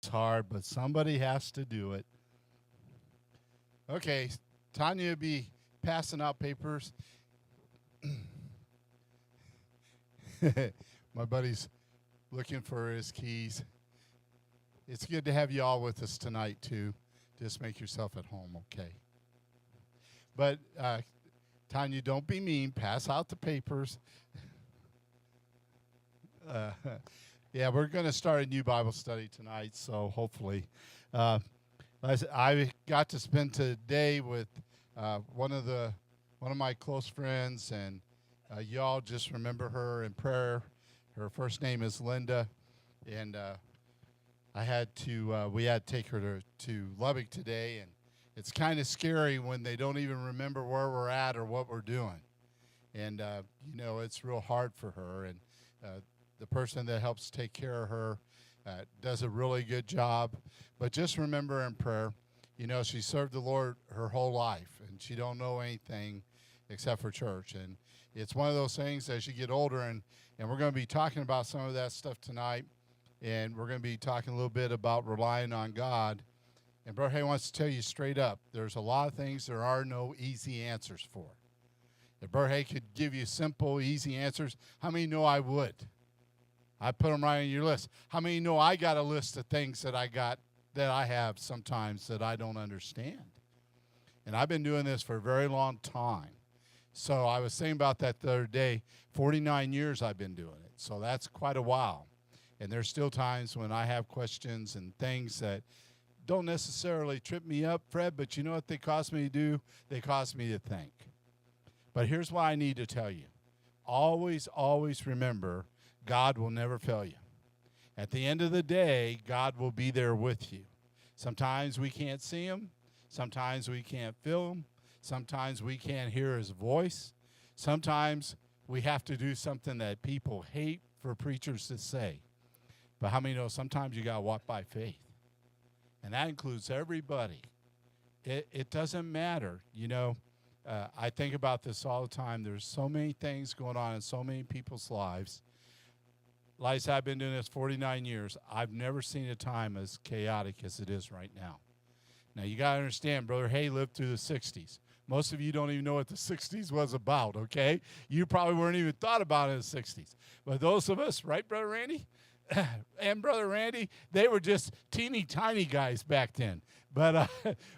It's hard, but somebody has to do it. Okay, Tanya will be passing out papers. My buddy's looking for his keys. It's good to have you all with us tonight, too. Just make yourself at home, okay? But, Tanya, don't be mean. Pass out the papers. Uh, yeah, we're going to start a new Bible study tonight, so hopefully. Uh, I got to spend today with one of my close friends, and y'all just remember her in prayer. Her first name is Linda, and we had to take her to Lubbock today, and it's kind of scary when they don't even remember where we're at or what we're doing, and it's real hard for her, and the person that helps take care of her does a really good job. But just remember in prayer, she served the Lord her whole life, and she don't know anything except for church. And it's one of those things as you get older, and we're going to be talking about some of that stuff tonight, and we're going to be talking a little bit about relying on God. And Brother Hay wants to tell you straight up, there's a lot of things there are no easy answers for. If Brother Hay could give you simple, easy answers, how many know I would? I put them right on your list. How many know I got a list of things that I have sometimes that I don't understand? And I've been doing this for a very long time. So I was thinking about that the other day. 49 years I've been doing it. So that's quite a while. And there's still times when I have questions and things that don't necessarily trip me up, Fred, but you know what they cause me to do? They cause me to think. But here's what I need to tell you. Always, always remember, God will never fail you. At the end of the day, God will be there with you. Sometimes we can't see him. Sometimes we can't feel him. Sometimes we can't hear his voice. Sometimes we have to do something that people hate for preachers to say. But how many know sometimes you got to walk by faith? And that includes everybody. It doesn't matter. I think about this all the time. There's so many things going on in so many people's lives. Like I said, I've been doing this 49 years. I've never seen a time as chaotic as it is right now. Now, you got to understand, Brother Hay lived through the 60s. Most of you don't even know what the 60s was about, okay? You probably weren't even thought about it in the 60s. But those of us, right, Brother Randy? And Brother Randy, they were just teeny tiny guys back then. But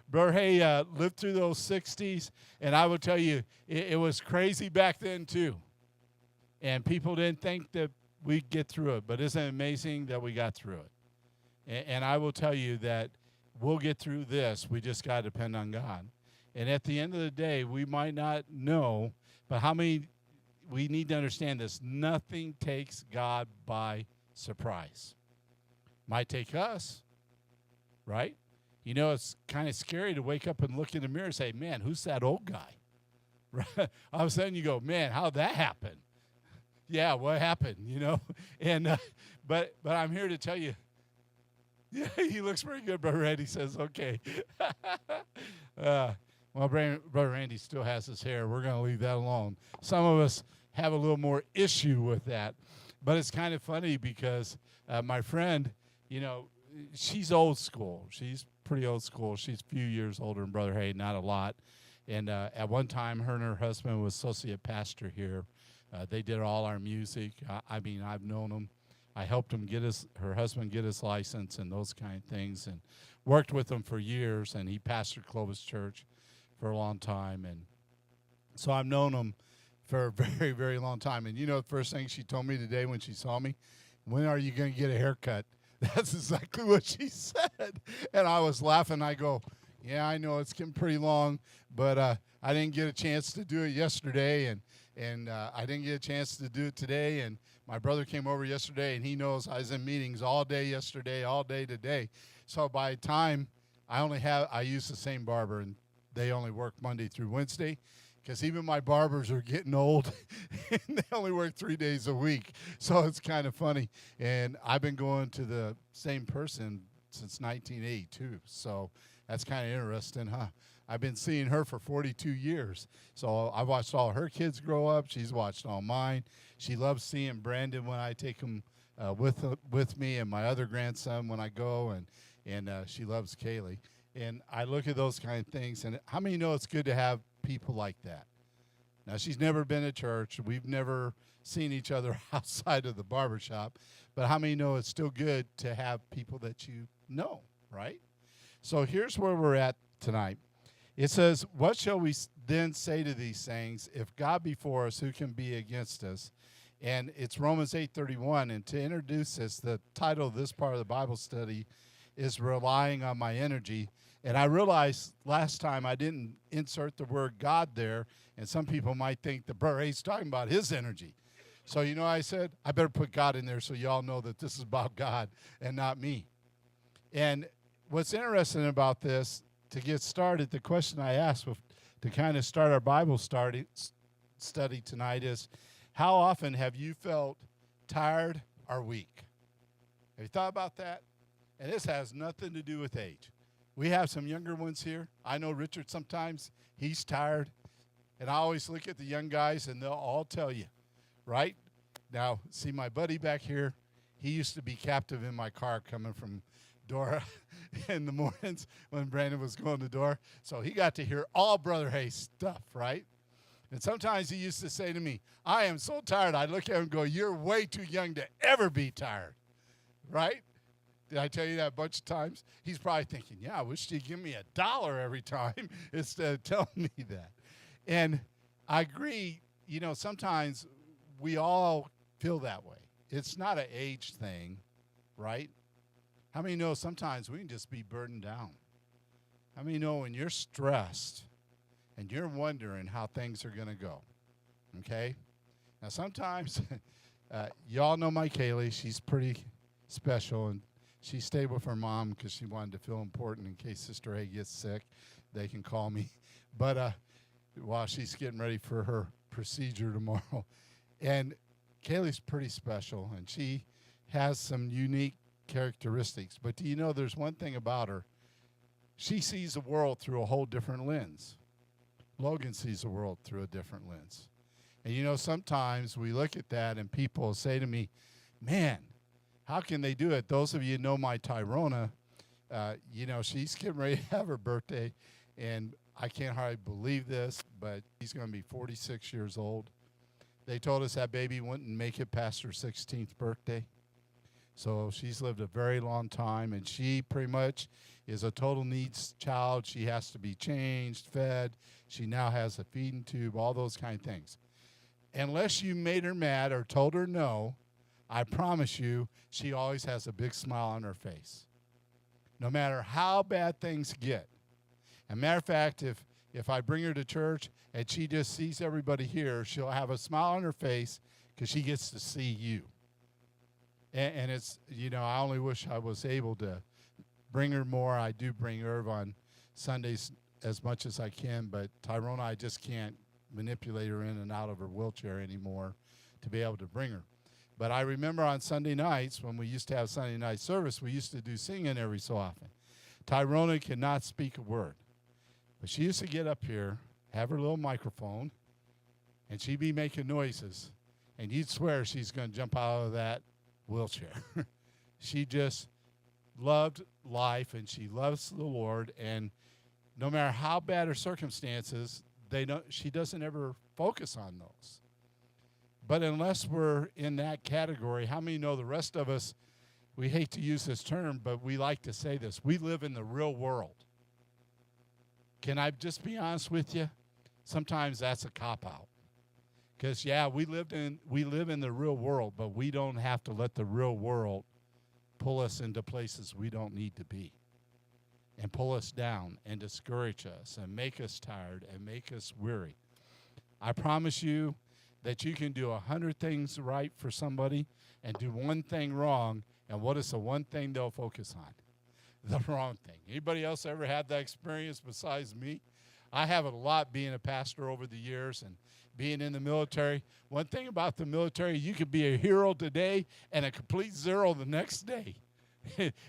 Brother Hay lived through those 60s, and I will tell you, it was crazy back then too. And people didn't think that we'd get through it, but isn't it amazing that we got through it? And I will tell you that we'll get through this. We just got to depend on God. And at the end of the day, we might not know, but how many, we need to understand this, nothing takes God by surprise. Might take us, right? It's kind of scary to wake up and look in the mirror and say, man, who's that old guy? Right? All of a sudden you go, man, how'd that happen? Yeah, what happened, And but I'm here to tell you, yeah, he looks pretty good, Brother Randy says, okay. Well, Brother Randy still has his hair. We're going to leave that alone. Some of us have a little more issue with that. But it's kind of funny because my friend, she's old school. She's pretty old school. She's a few years older than Brother Hay, not a lot. And at one time, her and her husband was associate pastor here. They did all our music. I've known them. I helped her husband get his license and those kind of things, and worked with him for years. And he pastored Clovis Church for a long time, and so I've known him for a very, very long time. And the first thing she told me today when she saw me, when are you going to get a haircut? That's exactly what she said. And I was laughing. I go, yeah, I know it's getting pretty long, but I didn't get a chance to do it yesterday, and I didn't get a chance to do it today. And my brother came over yesterday, and he knows I was in meetings all day yesterday, all day today. So by the time I use the same barber, and they only work Monday through Wednesday, because even my barbers are getting old, and they only work 3 days a week. So it's kind of funny. And I've been going to the same person since 1982. So that's kind of interesting, huh? I've been seeing her for 42 years. So I watched all her kids grow up. She's watched all mine. She loves seeing Brandon when I take him with me and my other grandson when I go, and she loves Kaylee. And I look at those kind of things, and how many know it's good to have people like that? Now, she's never been to church. We've never seen each other outside of the barbershop. But how many know it's still good to have people that you know, right? So here's where we're at tonight. It says, what shall we then say to these things? If God be for us, who can be against us? And it's Romans 8:31. And to introduce this, the title of this part of the Bible study is Relying on My Energy. And I realized last time I didn't insert the word God there, and some people might think that Brother A's talking about his energy. So, I said, I better put God in there so y'all know that this is about God and not me. And what's interesting about this, to get started, the question I asked to kind of start our Bible study tonight is, how often have you felt tired or weak? Have you thought about that? And this has nothing to do with age. We have some younger ones here. I know Richard sometimes, he's tired. And I always look at the young guys, and they'll all tell you, right? Now, see my buddy back here, he used to be captive in my car coming from Dora in the mornings when Brandon was going to Dora. So he got to hear all Brother Hayes stuff, right? And sometimes he used to say to me, I am so tired. I'd look at him and go, you're way too young to ever be tired, right? Did I tell you that a bunch of times? He's probably thinking, yeah, I wish you'd give me $1 every time instead of telling me that. And I agree, sometimes we all feel that way. It's not an age thing, right? How many know sometimes we can just be burdened down? How many know when you're stressed and you're wondering how things are going to go, okay? Now, sometimes, y'all know my Kaylee. She's pretty special, and she stayed with her mom because she wanted to feel important in case Sister A gets sick. They can call me. But while she's getting ready for her procedure tomorrow. And Kaylee's pretty special, and she has some unique characteristics. But do you know there's one thing about her? She sees the world through a whole different lens. Logan sees the world through a different lens. And sometimes we look at that, and people say to me, man, how can they do it? Those of you know my Tyrona, she's getting ready to have her birthday, and I can't hardly believe this, but she's going to be 46 years old. They told us that baby wouldn't make it past her 16th birthday. So she's lived a very long time, and she pretty much is a total needs child. She has to be changed, fed. She now has a feeding tube, all those kind of things. Unless you made her mad or told her no, I promise you, she always has a big smile on her face, no matter how bad things get. As a matter of fact, if I bring her to church and she just sees everybody here, she'll have a smile on her face because she gets to see you. And it's, I only wish I was able to bring her more. I do bring Irv on Sundays as much as I can, but Tyrona, I just can't manipulate her in and out of her wheelchair anymore to be able to bring her. But I remember on Sunday nights when we used to have Sunday night service, we used to do singing every so often. Tyrona cannot speak a word. But she used to get up here, have her little microphone, and she'd be making noises. And you'd swear she's going to jump out of that wheelchair. She just loved life, and she loves the Lord. And no matter how bad her circumstances, she doesn't ever focus on those. But unless we're in that category, how many know the rest of us, we hate to use this term, but we like to say this, we live in the real world. Can I just be honest with you? Sometimes that's a cop-out. Because, we live in the real world, but we don't have to let the real world pull us into places we don't need to be and pull us down and discourage us and make us tired and make us weary. I promise you that you can do 100 things right for somebody and do one thing wrong, and what is the one thing they'll focus on? The wrong thing. Anybody else ever had that experience besides me? I have it a lot being a pastor over the years and being in the military. One thing about the military, you could be a hero today and a complete zero the next day.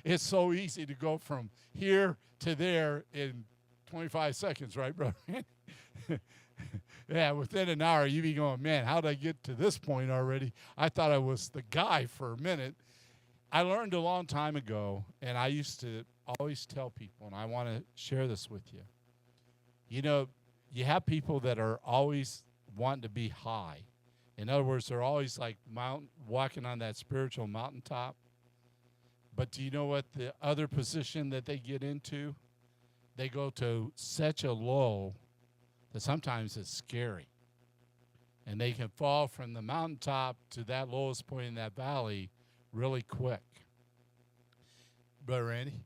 It's so easy to go from here to there in 25 seconds, right, brother? Yeah, within an hour, you be going, man, how did I get to this point already? I thought I was the guy for a minute. I learned a long time ago, and I used to always tell people, and I want to share this with you. You know, you have people that are always wanting to be high. In other words, they're always like walking on that spiritual mountaintop. But do you know what the other position that they get into? They go to such a low that sometimes it's scary. And they can fall from the mountaintop to that lowest point in that valley really quick. Brother Randy?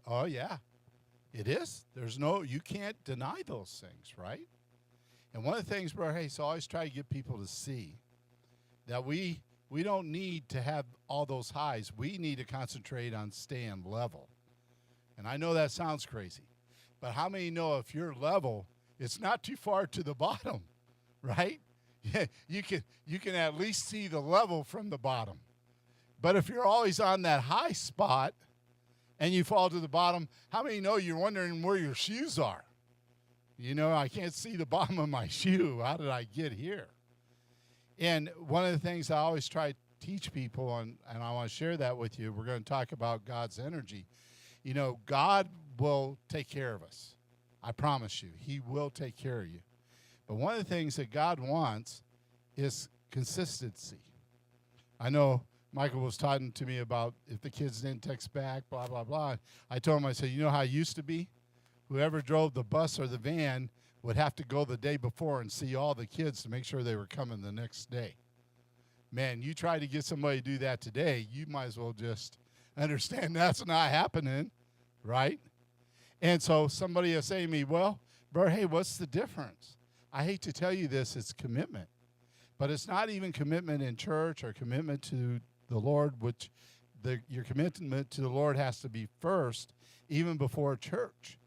Oh, yeah. It is. You can't deny those things, right? And one of the things, Brother Hayes, I always try to get people to see that we don't need to have all those highs. We need to concentrate on staying level. And I know that sounds crazy, but how many know if you're level, it's not too far to the bottom, right? Yeah, you can at least see the level from the bottom. But if you're always on that high spot and you fall to the bottom, how many know you're wondering where your shoes are? You know, I can't see the bottom of my shoe. How did I get here? And one of the things I always try to teach people, and I want to share that with you, we're going to talk about God's energy. You know, God will take care of us. I promise you, he will take care of you. But one of the things that God wants is consistency. I know Michael was talking to me about if the kids didn't text back, blah, blah, blah. I told him, I said, you know how it used to be? Whoever drove the bus or the van would have to go the day before and see all the kids to make sure they were coming the next day. Man, you try to get somebody to do that today, you might as well just understand that's not happening, right? And so somebody is saying to me, well, bro, hey, what's the difference? I hate to tell you this, it's commitment. But it's not even commitment in church or commitment to the Lord, which your commitment to the Lord has to be first, even before church.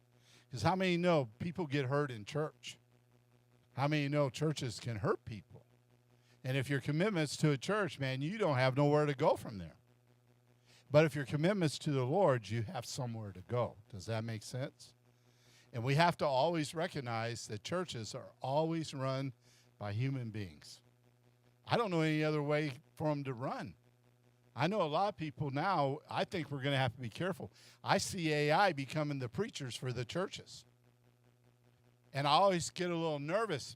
Because how many know people get hurt in church? How many know churches can hurt people? And if your commitment's to a church, man, you don't have nowhere to go from there. But if your commitment's to the Lord, you have somewhere to go. Does that make sense? And we have to always recognize that churches are always run by human beings. I don't know any other way for them to run. I know a lot of people now, I think we're going to have to be careful. I see AI becoming the preachers for the churches. And I always get a little nervous.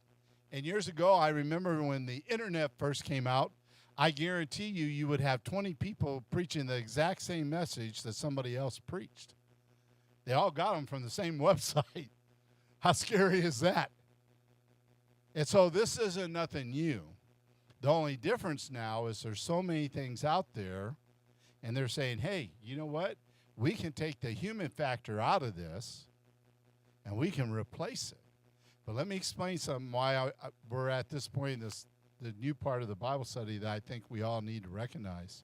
And years ago, I remember when the internet first came out, I guarantee you would have 20 people preaching the exact same message that somebody else preached. They all got them from the same website. How scary is that? And so this isn't nothing new. The only difference now is there's so many things out there, and they're saying, hey, you know what? We can take the human factor out of this, and we can replace it. But let me explain something why we're at this point in the new part of the Bible study that I think we all need to recognize.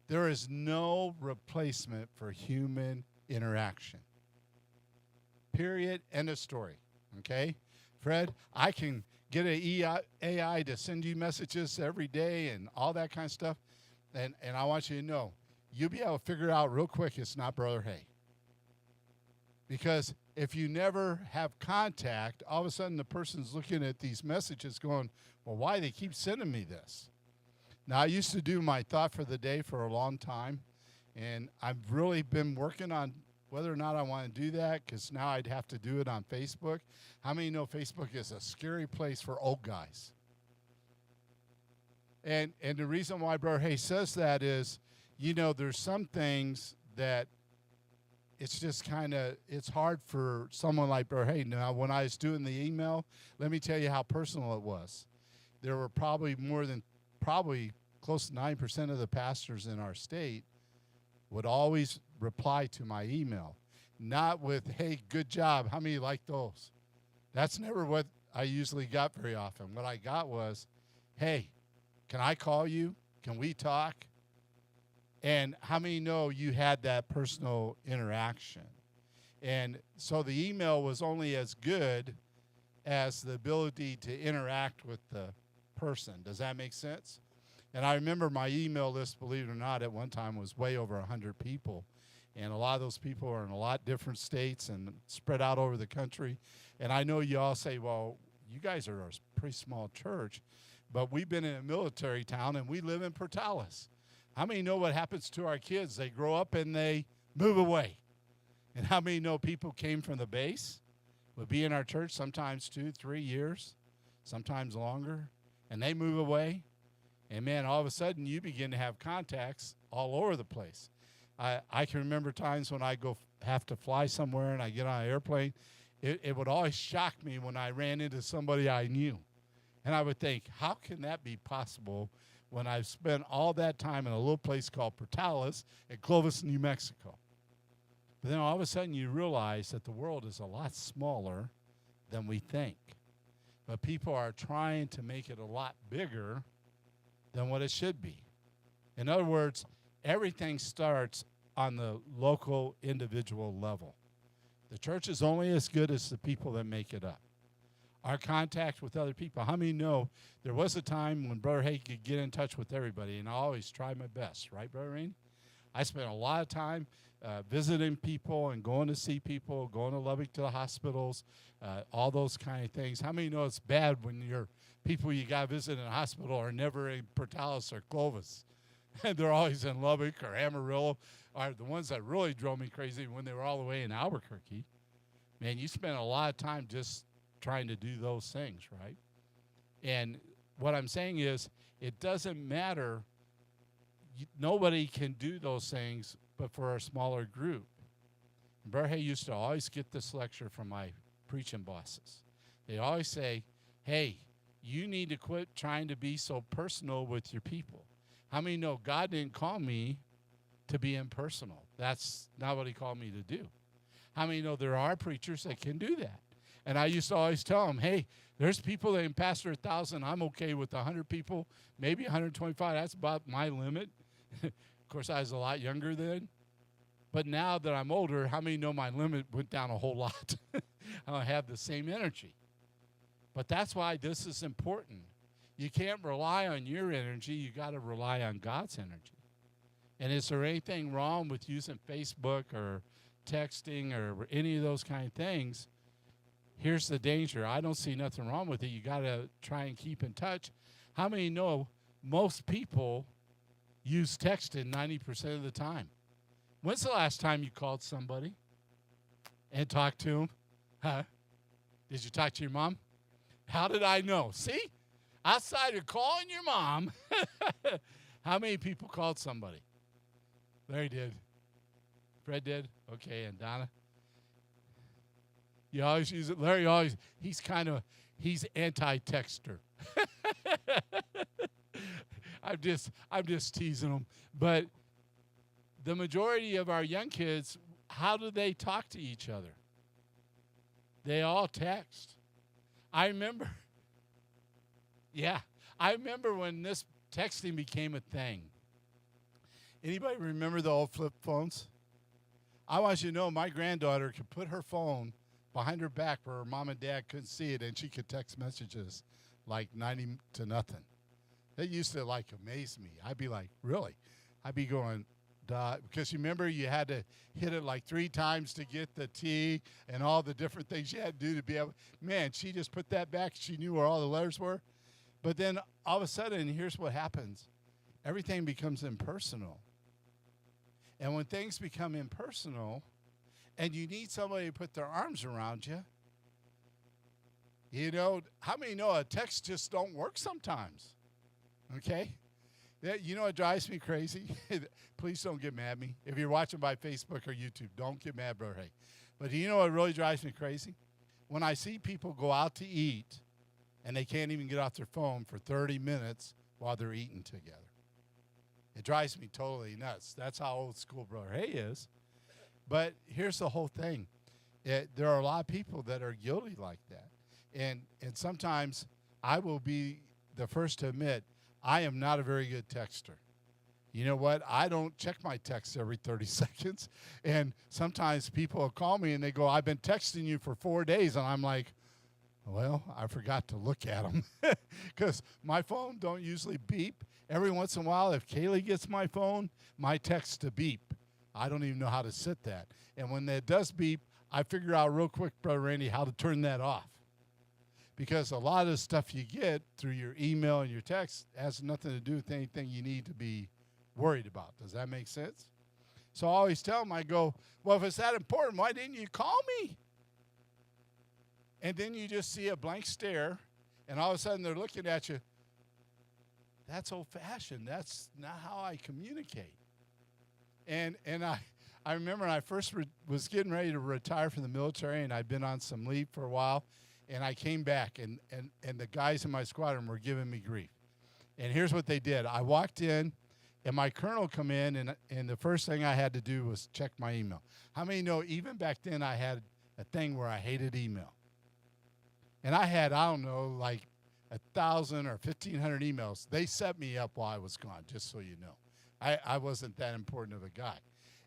There is no replacement for human interaction. Period. End of story. Okay? Fred, I can get an AI to send you messages every day and all that kind of stuff. And I want you to know, you'll be able to figure it out real quick it's not Brother Hay. Because if you never have contact, all of a sudden the person's looking at these messages going, well, why they keep sending me this? Now, I used to do my thought for the day for a long time, and I've really been working on whether or not I want to do that, because now I'd have to do it on Facebook. How many know Facebook is a scary place for old guys? And the reason why Brother Hay says that is, you know, there's some things that it's just kind of, it's hard for someone like Brother Hay. Now, when I was doing the email, let me tell you how personal it was. There were probably close to 9% of the pastors in our state would always reply to my email. Not with, hey, good job, how many like those? That's never what I usually got very often. What I got was, hey, can I call you? Can we talk? And how many know you had that personal interaction? And so the email was only as good as the ability to interact with the person. Does that make sense? And I remember my email list, believe it or not, at one time was way over 100 people. And a lot of those people are in a lot different states and spread out over the country. And I know you all say, well, you guys are a pretty small church, but we've been in a military town and we live in Portales. How many know what happens to our kids? They grow up and they move away. And how many know people came from the base, would be in our church sometimes 2, 3 years, sometimes longer, and they move away. And, man, all of a sudden you begin to have contacts all over the place. I can remember times when I have to fly somewhere and I get on an airplane, it would always shock me when I ran into somebody I knew. And I would think, how can that be possible when I've spent all that time in a little place called Portales at Clovis, New Mexico? But then all of a sudden you realize that the world is a lot smaller than we think. But people are trying to make it a lot bigger than what it should be. In other words, everything starts on the local individual level. The church is only as good as the people that make it up. Our contact with other people. How many know there was a time when Brother Hay could get in touch with everybody, and I always try my best, right, Brother Rain? I spent a lot of time visiting people and going to see people, going to Lubbock to the hospitals, all those kind of things. How many know it's bad when your people you got to visit in a hospital are never in Portales or Clovis? And they're always in Lubbock or Amarillo, or the ones that really drove me crazy when they were all the way in Albuquerque. Man, you spend a lot of time just trying to do those things, right? And what I'm saying is, it doesn't matter. Nobody can do those things but for a smaller group. Brother Hay used to always get this lecture from my preaching bosses. They always say, hey, you need to quit trying to be so personal with your people. How many know God didn't call me to be impersonal? That's not what he called me to do. How many know there are preachers that can do that? And I used to always tell them, hey, there's people that can pastor 1,000. I'm okay with 100 people, maybe 125. That's about my limit. Of course, I was a lot younger then. But now that I'm older, how many know my limit went down a whole lot? I don't have the same energy. But that's why this is important. You can't rely on your energy. You got to rely on God's energy. And is there anything wrong with using Facebook or texting or any of those kind of things? Here's the danger. I don't see nothing wrong with it. You got to try and keep in touch. How many know most people use texting 90% of the time? When's the last time you called somebody and talked to them? Huh? Did you talk to your mom? How did I know? See? Outside of calling your mom, how many people called somebody? Larry did. Fred did? Okay, and Donna? You always use it. Larry always, he's anti-texter. I'm just teasing him. But the majority of our young kids, how do they talk to each other? They all text. I remember when this texting became a thing. Anybody remember the old flip phones? I want you to know my granddaughter could put her phone behind her back where her mom and dad couldn't see it, and she could text messages like 90 to nothing. That used to amaze me. I'd be like, really? I'd be going, duh, because you remember you had to hit it like 3 times to get the T and all the different things you had to do to be able. Man, she just put that back. She knew where all the letters were. But then all of a sudden, here's what happens. Everything becomes impersonal. And when things become impersonal and you need somebody to put their arms around you, how many know a text just don't work sometimes? Okay? You know what drives me crazy? Please don't get mad at me. If you're watching by Facebook or YouTube, don't get mad, Brother Hay. But do you know what really drives me crazy? When I see people go out to eat and they can't even get off their phone for 30 minutes while they're eating together. It drives me totally nuts. That's how old school Brother Hay is. But here's the whole thing. There are a lot of people that are guilty like that. And sometimes I will be the first to admit I am not a very good texter. You know what? I don't check my texts every 30 seconds. And sometimes people will call me and they go, I've been texting you for 4 days. And I'm like, well, I forgot to look at them because my phone don't usually beep. Every once in a while, if Kaylee gets my phone, my text to beep. I don't even know how to set that. And when that does beep, I figure out real quick, Brother Randy, how to turn that off. Because a lot of the stuff you get through your email and your text has nothing to do with anything you need to be worried about. Does that make sense? So I always tell them, I go, well, if it's that important, why didn't you call me? And then you just see a blank stare, and all of a sudden they're looking at you. That's old-fashioned. That's not how I communicate. And I remember when I first was getting ready to retire from the military, and I'd been on some leave for a while, and I came back, and the guys in my squadron were giving me grief. And here's what they did. I walked in, and my colonel come in, and the first thing I had to do was check my email. How many know even back then I had a thing where I hated email? And I had, I don't know, like 1,000 or 1,500 emails. They set me up while I was gone, just so you know. I wasn't that important of a guy.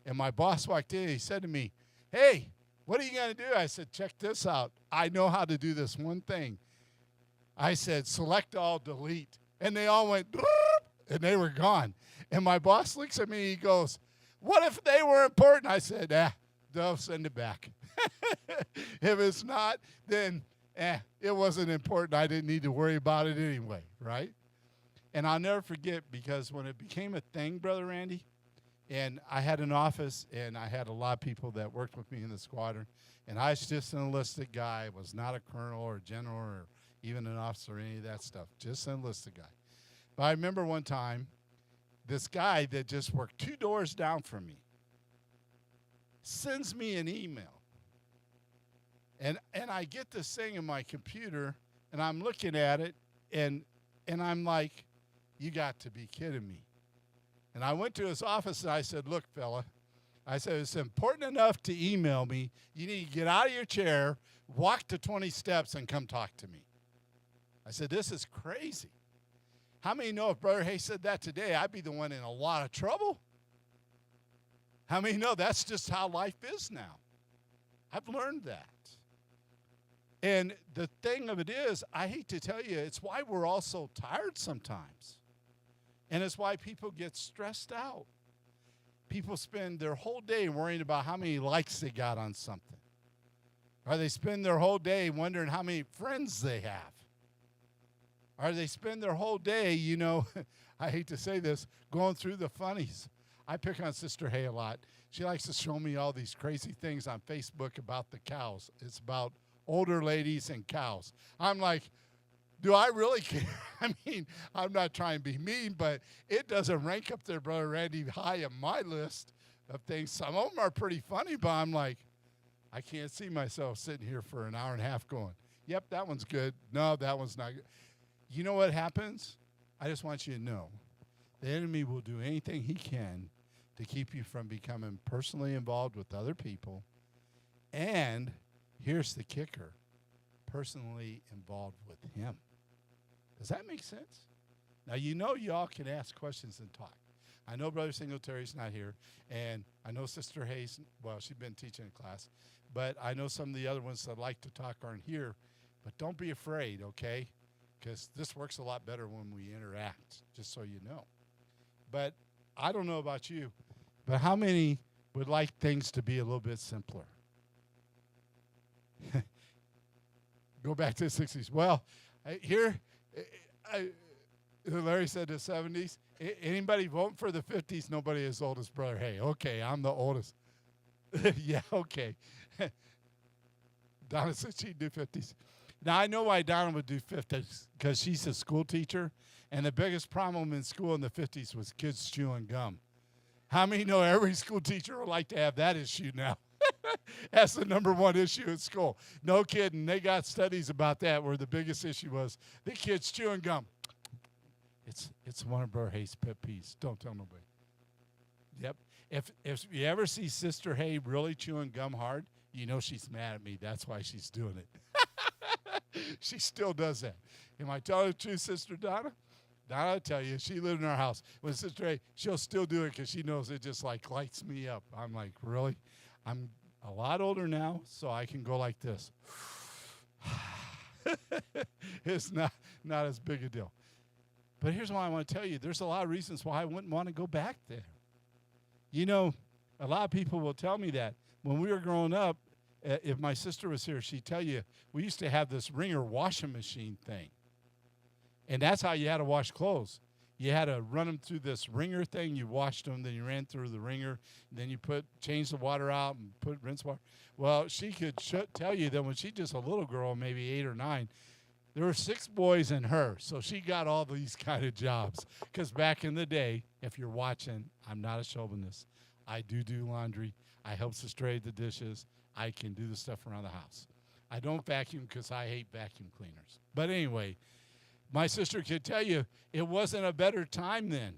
And my boss walked in, and he said to me, hey, what are you going to do? I said, check this out. I know how to do this one thing. I said, select all, delete. And they all went, and they were gone. And my boss looks at me, he goes, what if they were important? I said, they'll send it back. If it's not, then it wasn't important. I didn't need to worry about it anyway, right? And I'll never forget, because when it became a thing, Brother Randy, and I had an office, and I had a lot of people that worked with me in the squadron, and I was just an enlisted guy. I was not a colonel or a general or even an officer or any of that stuff, just an enlisted guy. But I remember one time, this guy that just worked 2 doors down from me sends me an email. And I get this thing in my computer, and I'm looking at it, and I'm like, you got to be kidding me. And I went to his office, and I said, look, fella, I said, it's important enough to email me. You need to get out of your chair, walk the 20 steps, and come talk to me. I said, this is crazy. How many know if Brother Hayes said that today, I'd be the one in a lot of trouble? How many know that's just how life is now? I've learned that. And the thing of it is, I hate to tell you, it's why we're all so tired sometimes. And it's why people get stressed out. People spend their whole day worrying about how many likes they got on something. Or they spend their whole day wondering how many friends they have. Or they spend their whole day, you know, I hate to say this, going through the funnies. I pick on Sister Hay a lot. She likes to show me all these crazy things on Facebook about the cows. It's about older ladies and cows. I'm like, do I really care? I mean, I'm not trying to be mean, but it doesn't rank up there, Brother Randy, high on my list of things. Some of them are pretty funny, but I'm like, I can't see myself sitting here for an hour and a half going, yep, that one's good. No, that one's not good. You know what happens? I just want you to know the enemy will do anything he can to keep you from becoming personally involved with other people. And here's the kicker, personally involved with him. Does that make sense? Now, you know y'all can ask questions and talk. I know Brother Singletary's not here, and I know Sister Hayes, well, she's been teaching a class, but I know some of the other ones that like to talk aren't here. But don't be afraid, okay? Because this works a lot better when we interact, just so you know. But I don't know about you, but how many would like things to be a little bit simpler? Go back to the 60s. Well, Larry said the 70s. Anybody voting for the 50s? Nobody as old as Brother Hay. Okay, I'm the oldest. Yeah, okay. Donna said she'd do 50s. Now, I know why Donna would do 50s, because she's a school teacher, and the biggest problem in school in the 50s was kids chewing gum. How many know every school teacher would like to have that issue now? That's the number one issue at school. No kidding. They got studies about that where the biggest issue was the kids chewing gum. It's one of Brother Hayes' pet peeves. Don't tell nobody. Yep. If you ever see Sister Hay really chewing gum hard, you know she's mad at me. That's why she's doing it. She still does that. Am I telling the truth, Sister Donna? Donna, I'll tell you, she lived in our house. When Sister Hay, she'll still do it because she knows it just like lights me up. I'm like, really? I'm a lot older now, so I can go like this. It's not as big a deal. But here's why I want to tell you. There's a lot of reasons why I wouldn't want to go back there. You know, A lot of people will tell me that. When we were growing up, if my sister was here, she'd tell you we used to have this Wringer washing machine thing. And that's how you had to wash clothes. You had to run them through this Wringer thing. You washed them, then you ran through the Wringer, then you change the water out and put rinse water. Well, she could tell you that when she's just a little girl, maybe 8 or 9, there were 6 boys in her, so she got all these kind of jobs. Because back in the day, if you're watching, I'm not a chauvinist. I do laundry. I help Sister the dishes. I can do the stuff around the house. I don't vacuum because I hate vacuum cleaners. But anyway, my sister could tell you it wasn't a better time then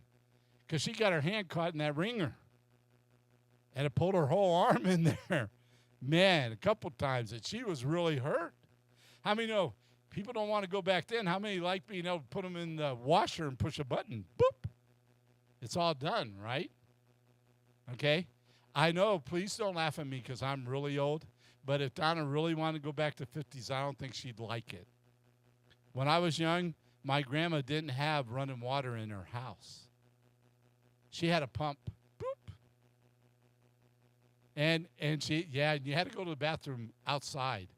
because she got her hand caught in that Wringer. And it pulled her whole arm in there. Man, a couple times, and she was really hurt. How many know people don't want to go back then? How many like being able to put them in the washer and push a button? Boop. It's all done, right? Okay? I know, please don't laugh at me because I'm really old, but if Donna really wanted to go back to 50s, I don't think she'd like it. When I was young, my grandma didn't have running water in her house. She had a pump. Boop. And you had to go to the bathroom outside.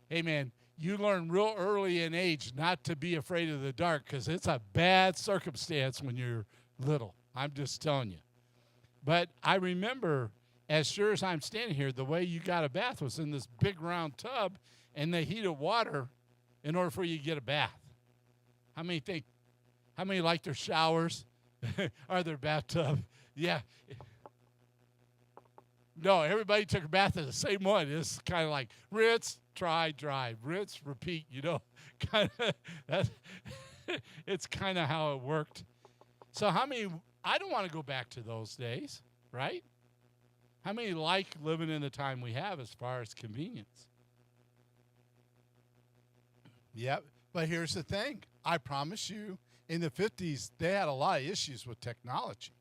Hey, man, you learn real early in age not to be afraid of the dark because it's a bad circumstance when you're little. I'm just telling you. But I remember, as sure as I'm standing here, the way you got a bath was in this big round tub and they heated water in order for you to get a bath. How many like their showers or their bathtub? Yeah. No, everybody took a bath in the same one. It's kind of like rinse, dry, rinse, repeat, kind of it's kind of how it worked. So I don't want to go back to those days, right? How many like living in the time we have as far as convenience? Yep, but here's the thing. I promise you, in the 50s, they had a lot of issues with technology.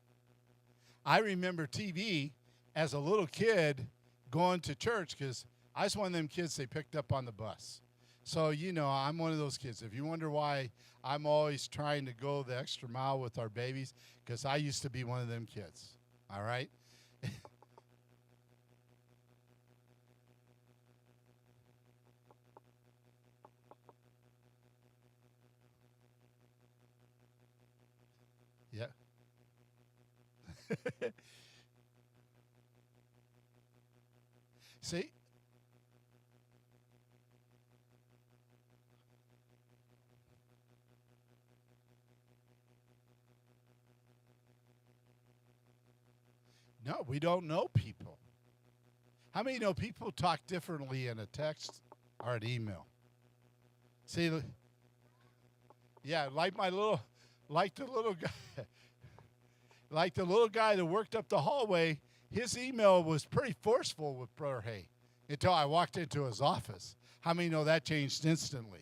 I remember TV as a little kid going to church because I was one of them kids they picked up on the bus. So, I'm one of those kids. If you wonder why I'm always trying to go the extra mile with our babies, because I used to be one of them kids. All right? Yeah. See? No, we don't know people. How many know people talk differently in a text or an email? See, yeah, like the little guy, like the little guy that worked up the hallway. His email was pretty forceful with Brother Hay until I walked into his office. How many know that changed instantly?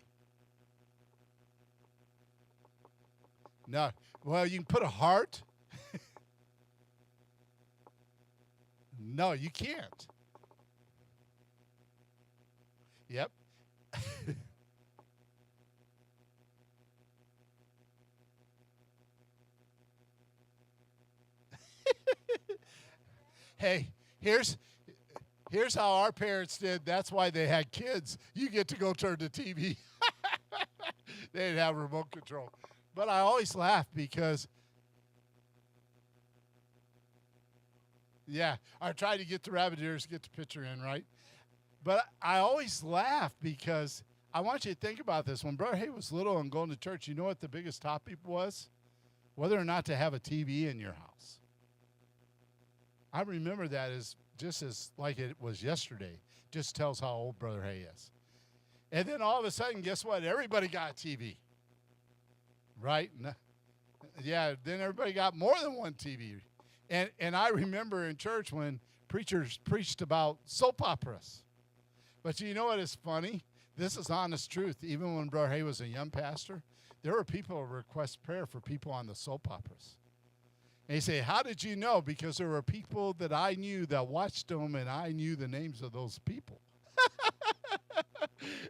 No, well, you can put a heart. No, you can't. Yep. Hey, here's how our parents did. That's why they had kids. You get to go turn the TV. They didn't have remote control. But I always laugh because, yeah, I tried to get the rabbit ears to get the picture in, right? But I always laugh because I want you to think about this. When Brother Hay was little and going to church, you know what the biggest topic was? Whether or not to have a TV in your house. I remember that as just as like it was yesterday. Just tells how old Brother Hay is. And then all of a sudden, guess what? Everybody got a TV. Right? Yeah, then everybody got more than one TV. And I remember in church when preachers preached about soap operas. But you know what is funny? This is honest truth. Even when Brother Hay was a young pastor, there were people who request prayer for people on the soap operas. And you say, how did you know? Because there were people that I knew that watched them, and I knew the names of those people.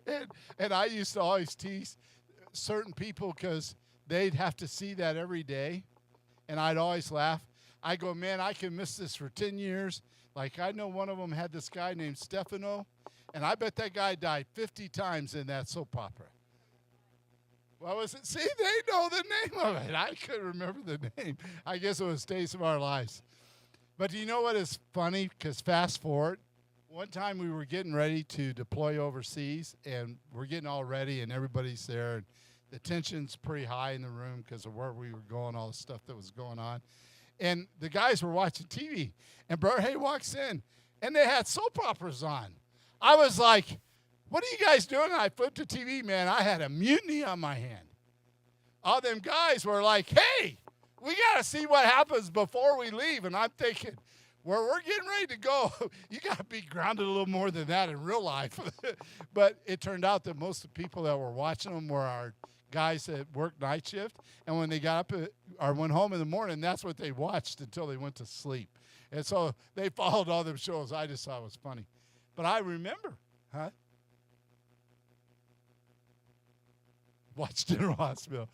and I used to always tease certain people because they'd have to see that every day. And I'd always laugh. I go, man, I can miss this for 10 years. Like, I know one of them had this guy named Stefano, and I bet that guy died 50 times in that soap opera. What was it? See, they know the name of it. I couldn't remember the name. I guess it was Days of Our Lives. But do you know what is funny? Because fast forward, one time we were getting ready to deploy overseas, and we're getting all ready, and everybody's there, and the tension's pretty high in the room because of where we were going, all the stuff that was going on. And the guys were watching TV, and Brother Hay walks in, and they had soap operas on. I was like, what are you guys doing? I flipped the TV, man. I had a mutiny on my hand. All them guys were like, hey, we got to see what happens before we leave. And I'm thinking, where we're getting ready to go, you got to be grounded a little more than that in real life. But it turned out that most of the people that were watching them were our guys that worked night shift. And when they got up or went home in the morning, that's what they watched until they went to sleep. And so they followed all them shows. I just thought it was funny. But I remember, watch General Hospital.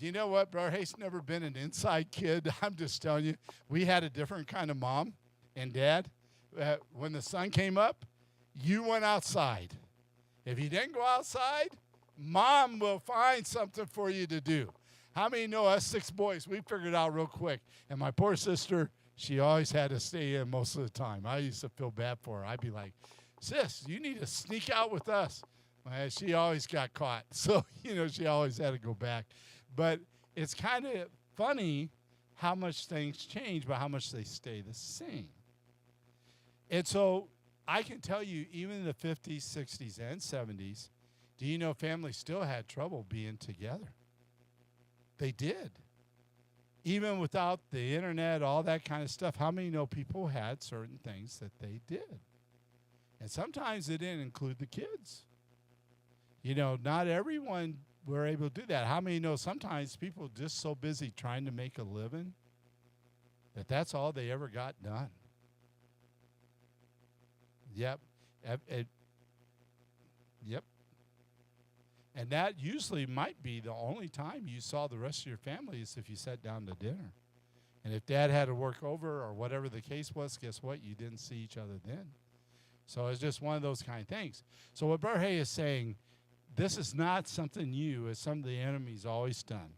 You know what? Brother Hayes never been an inside kid. I'm just telling you, we had a different kind of mom and dad. When the sun came up, you went outside. If you didn't go outside, Mom will find something for you to do. How many know us 6 boys? We figured it out real quick. And my poor sister, she always had to stay in most of the time. I used to feel bad for her. I'd be like, sis, you need to sneak out with us. Well, she always got caught. So, she always had to go back. But it's kind of funny how much things change, but how much they stay the same. And so I can tell you, even in the 50s, 60s, and 70s, do you know families still had trouble being together? They did. Even without the internet, all that kind of stuff, how many know people had certain things that they did? And sometimes it didn't include the kids. Not everyone were able to do that. How many know sometimes people are just so busy trying to make a living that that's all they ever got done? Yep. Yep. And that usually might be the only time you saw the rest of your family is if you sat down to dinner. And if Dad had to work over or whatever the case was, guess what? You didn't see each other then. So it's just one of those kind of things. So what Brother Hay is saying, this is not something new. It's something the enemy's always done.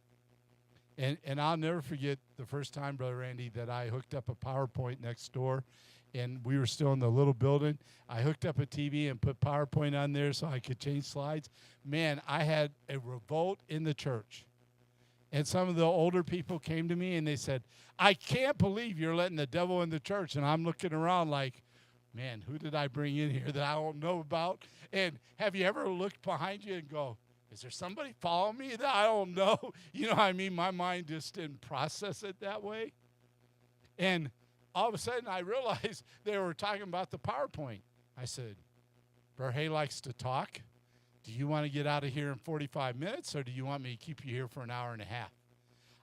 And I'll never forget the first time, Brother Randy, that I hooked up a PowerPoint next door, and we were still in the little building. I hooked up a TV and put PowerPoint on there so I could change slides. Man, I had a revolt in the church. And some of the older people came to me, and they said, I can't believe you're letting the devil in the church. And I'm looking around like, man, who did I bring in here that I don't know about? And have you ever looked behind you and go, is there somebody following me that I don't know? You know what I mean? My mind just didn't process it that way. And all of a sudden, I realized they were talking about the PowerPoint. I said, Brother Hay likes to talk. Do you want to get out of here in 45 minutes, or do you want me to keep you here for an hour and a half?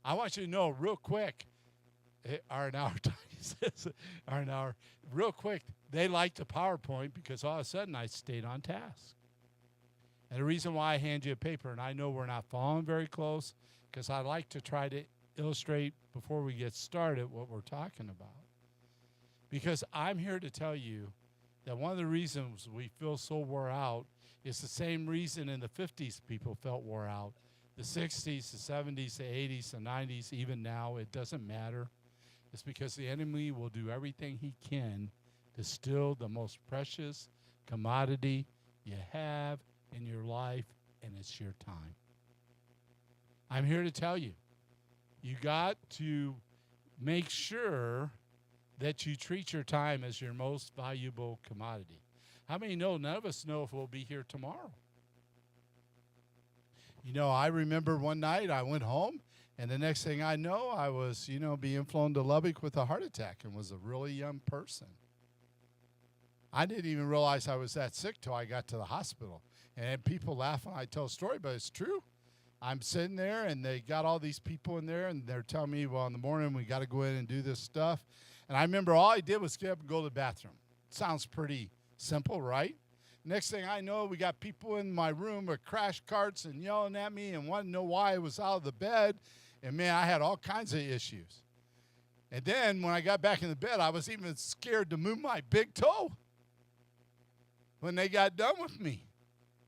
I want you to know real quick, an hour, real quick, they liked the PowerPoint because all of a sudden I stayed on task. And the reason why I hand you a paper, and I know we're not following very close, because I like to try to illustrate before we get started what we're talking about. Because I'm here to tell you that one of the reasons we feel so wore out is the same reason in the 50s people felt wore out. The 60s, the 70s, the 80s, the 90s, even now, it doesn't matter. It's because the enemy will do everything he can to steal the most precious commodity you have in your life, and it's your time. I'm here to tell you, you got to make sure that you treat your time as your most valuable commodity. How many know? None of us know if we'll be here tomorrow. I remember one night I went home, and the next thing I know, I was, being flown to Lubbock with a heart attack and was a really young person. I didn't even realize I was that sick till I got to the hospital. And people laugh when I tell a story, but it's true. I'm sitting there, and they got all these people in there, and they're telling me, well, in the morning we got to go in and do this stuff. And I remember all I did was get up and go to the bathroom. Sounds pretty simple, right? Next thing I know, we got people in my room with crash carts and yelling at me and wanting to know why I was out of the bed. And, man, I had all kinds of issues. And then when I got back in the bed, I was even scared to move my big toe when they got done with me.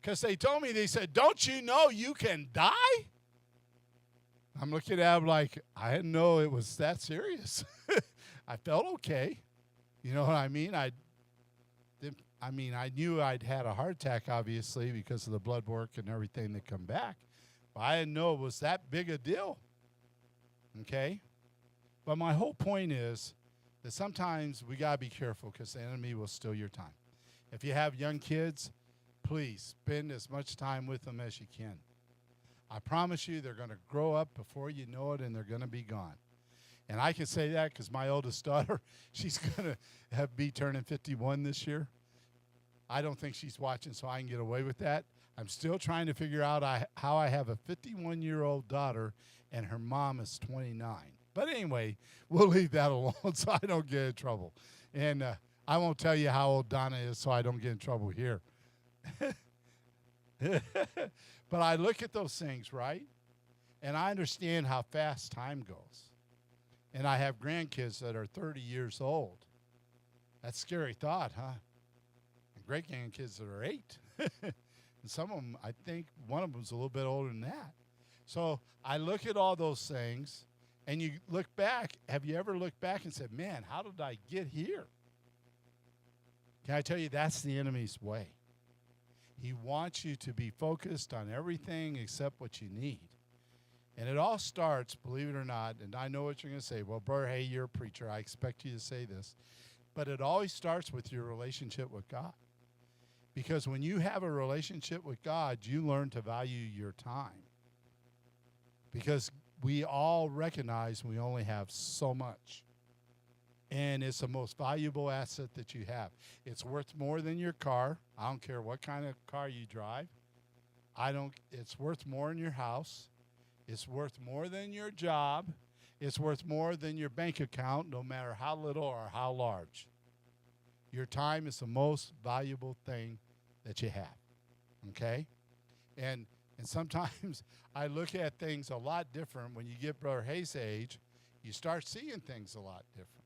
Because they told me, they said, don't you know you can die? I'm looking at them like, I didn't know it was that serious. I felt okay. You know what I mean? I knew I'd had a heart attack, obviously, because of the blood work and everything that come back. But I didn't know it was that big a deal. Okay? But my whole point is that sometimes we got to be careful because the enemy will steal your time. If you have young kids, please spend as much time with them as you can. I promise you they're going to grow up before you know it, and they're going to be gone. And I can say that because my oldest daughter, she's going to be turning 51 this year. I don't think she's watching, so I can get away with that. I'm still trying to figure out how I have a 51-year-old daughter and her mom is 29. But anyway, we'll leave that alone so I don't get in trouble. And I won't tell you how old Donna is so I don't get in trouble here. But I look at those things, right? And I understand how fast time goes. And I have grandkids that are 30 years old. That's a scary thought, huh? And great grandkids that are 8. And some of them, I think one of them is a little bit older than that. So I look at all those things, and you look back. Have you ever looked back and said, man, how did I get here? Can I tell you, that's the enemy's way. He wants you to be focused on everything except what you need. And it all starts, believe it or not, and I know what you're going to say. Well, Brother, hey, you're a preacher. I expect you to say this. But it always starts with your relationship with God. Because when you have a relationship with God, you learn to value your time. Because we all recognize we only have so much. And it's the most valuable asset that you have. It's worth more than your car. I don't care what kind of car you drive. It's worth more than your house. It's worth more than your job. It's worth more than your bank account, no matter how little or how large. Your time is the most valuable thing that you have. Okay? And sometimes I look at things a lot different. When you get Brother Hayes' age, you start seeing things a lot different.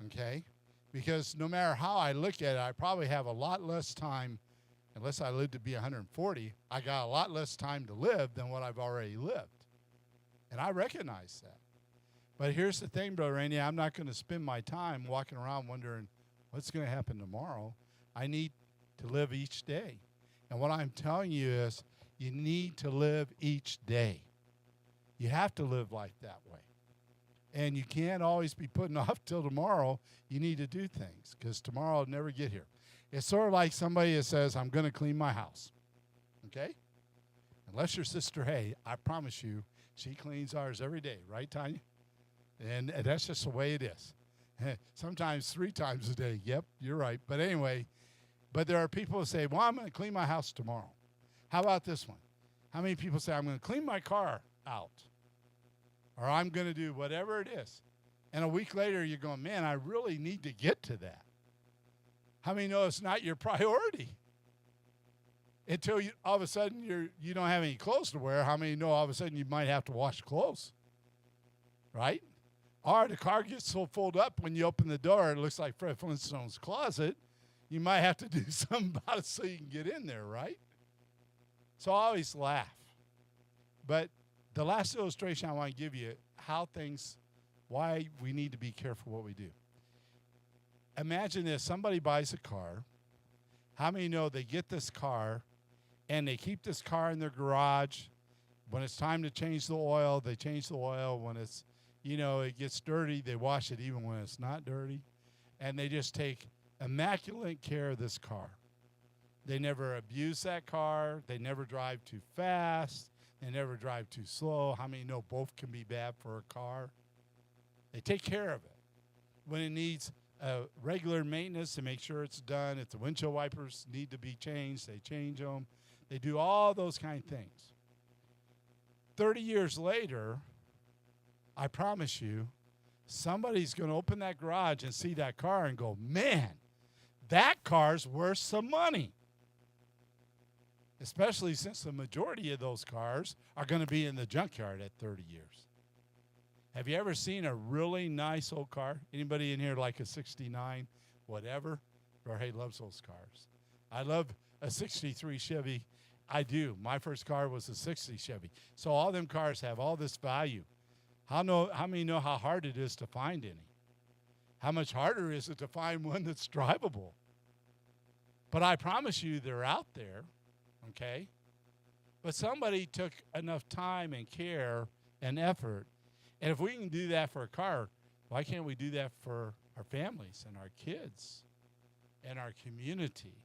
Okay? Because no matter how I look at it, I probably have a lot less time, unless I live to be 140, I got a lot less time to live than what I've already lived. And I recognize that. But here's the thing, Brother Randy, I'm not going to spend my time walking around wondering what's going to happen tomorrow. I need to live each day. And what I'm telling you is you need to live each day. You have to live life that way. And you can't always be putting off till tomorrow. You need to do things because tomorrow will never get here. It's sort of like somebody that says, I'm going to clean my house. Okay? Unless your sister, hey, I promise you, she cleans ours every day. Right, Tanya? And that's just the way it is. Sometimes 3 times a day. Yep, you're right. But anyway, but there are people who say, well, I'm going to clean my house tomorrow. How about this one? How many people say, I'm going to clean my car out? Or I'm going to do whatever it is. And a week later, you're going, man, I really need to get to that. How many know it's not your priority? Until all of a sudden you don't have any clothes to wear. How many know all of a sudden you might have to wash clothes? Right? Or the car gets so filled up when you open the door, it looks like Fred Flintstone's closet. You might have to do something about it so you can get in there, right? So I always laugh. But the last illustration I want to give you, why we need to be careful what we do. Imagine this, somebody buys a car. How many know they get this car and they keep this car in their garage? When it's time to change the oil, they change the oil. When it's, it gets dirty, they wash it even when it's not dirty. And they just take immaculate care of this car. They never abuse that car. They never drive too fast. They never drive too slow. How many know both can be bad for a car? They take care of it. When it needs regular maintenance to make sure it's done, if the windshield wipers need to be changed, they change them. They do all those kind of things. 30 years later, I promise you, somebody's going to open that garage and see that car and go, man, that car's worth some money. Especially since the majority of those cars are going to be in the junkyard at 30 years. Have you ever seen a really nice old car? Anybody in here like a 69, whatever? Jorge loves those cars. I love a 63 Chevy. I do. My first car was a 60 Chevy. So all them cars have all this value. How many know how hard it is to find any? How much harder is it to find one that's drivable? But I promise you they're out there, okay? But somebody took enough time and care and effort. And if we can do that for a car, why can't we do that for our families and our kids and our community?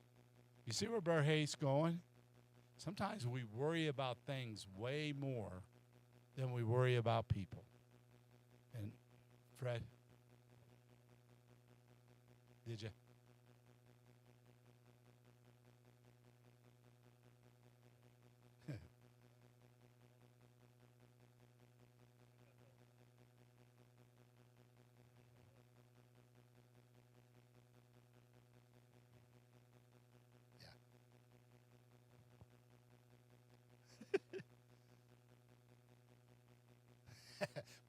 You see where Berhe's going? Sometimes we worry about things way more than we worry about people. And Fred, did you?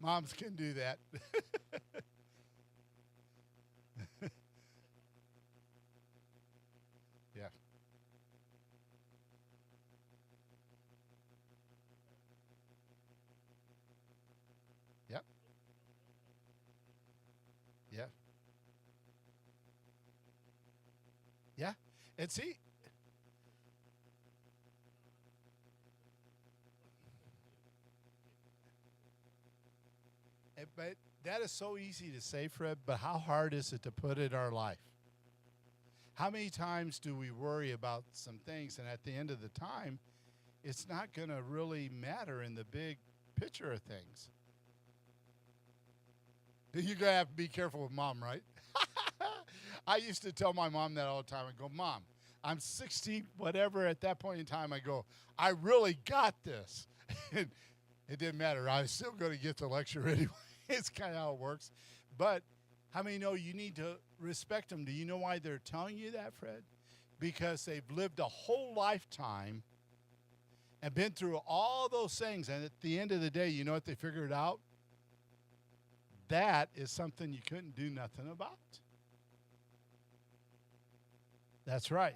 Moms can do that. Yeah. Yep. Yeah. Yeah. And see, but that is so easy to say, Fred, but how hard is it to put in our life? How many times do we worry about some things, and at the end of the time, it's not going to really matter in the big picture of things? You're going to have to be careful with mom, right? I used to tell my mom that all the time. I go, Mom, I'm 60, whatever. At that point in time, I go, I really got this. And it didn't matter. I was still going to get the lecture anyway. It's kind of how it works. But how many know you need to respect them? Do you know why they're telling you that, Fred? Because they've lived a whole lifetime and been through all those things. And at the end of the day, you know what they figured out? That is something you couldn't do nothing about. That's right.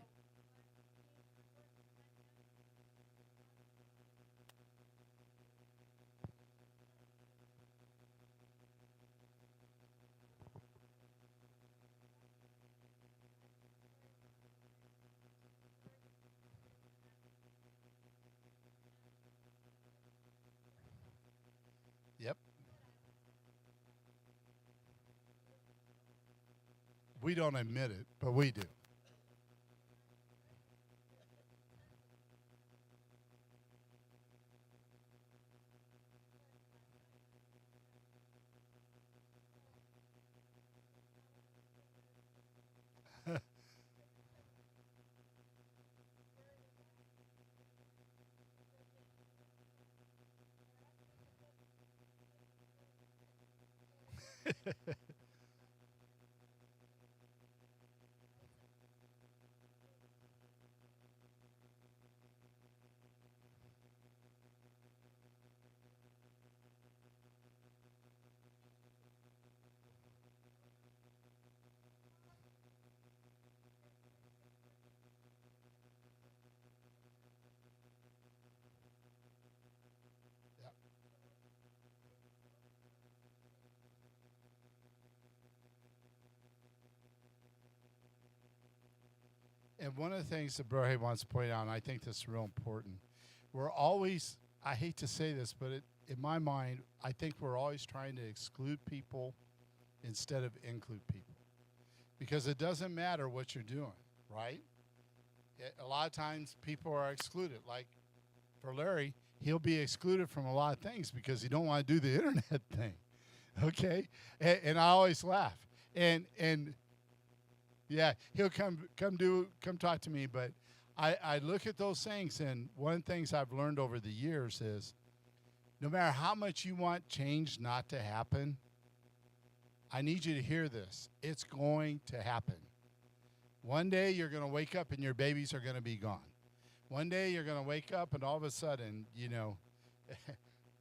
Yep. We don't admit it, but we do. Yep. And one of the things that Brohe wants to point out, and I think this is real important, we're always, I hate to say this, but in my mind, I think we're always trying to exclude people instead of include people. Because it doesn't matter what you're doing, right? A lot of times people are excluded. Like for Larry, he'll be excluded from a lot of things because he don't want to do the internet thing. Okay? And I always laugh. And yeah, he'll come talk to me, but I look at those things, and one of the things I've learned over the years is no matter how much you want change not to happen, I need you to hear this. It's going to happen. One day you're going to wake up and your babies are going to be gone. One day you're going to wake up and all of a sudden,